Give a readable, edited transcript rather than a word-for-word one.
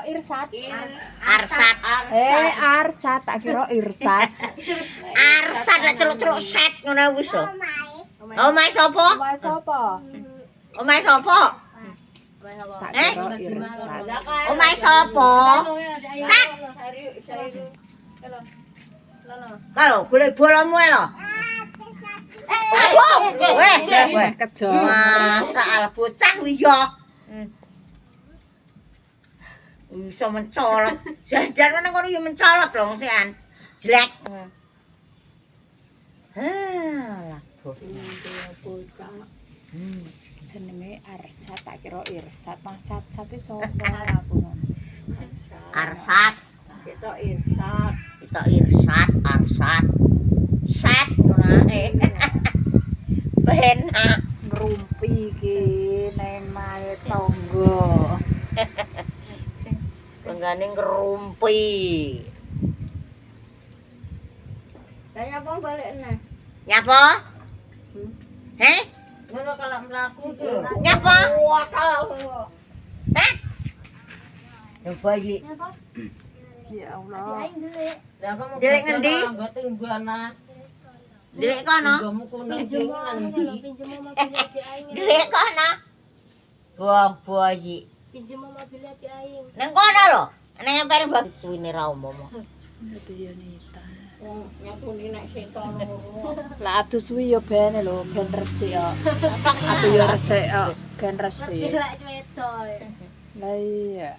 Irsat. Arsat. Arsat tak kira Irsat. Arsat lek celuk-celuk set ngono wis. Omahe sapa? Omahe sapa? Omahe sapa? Tak kira Irsat. Omahe sapa? Set. Kalau golek bolomu ae lho. Weh, Kejo. masalah bocah kuwi yo. Iso mencolot. Jadan meneng kono yo mencolot lho wong sekan. Jelek. Halah, bocah. Jenenge Arsat tak kira Irsat. Maksat sate sapa aku ngono. Arsat. Kita Irsat. Kita Irsat, Arsat. Set ngono ae. Penak. Ngrumpi iki nang mae tangga. Lenggane ngerumpi. Lah nyapa balik neh. Nyapa? Heh? Ngono kalau mlaku tuh. Nyapa? Wakal. Set. Coba iki. Ya Allah. Lah kamu Delik ngendi? Nggo timbana. Delik kono. Kamu kuning iki ngendi? Delik kono. Bobo iki. Pinjem mobilnya Ki Aing. Nang kono lho. Nang empere mbak suwine ra umomo. Itu ya Nita. Wong nyapuni nek setan loro. Lah adu suwi ya ben lho, ben resik kok. Adu ya resik kok, ben resik. Gila wedo. Lah iya.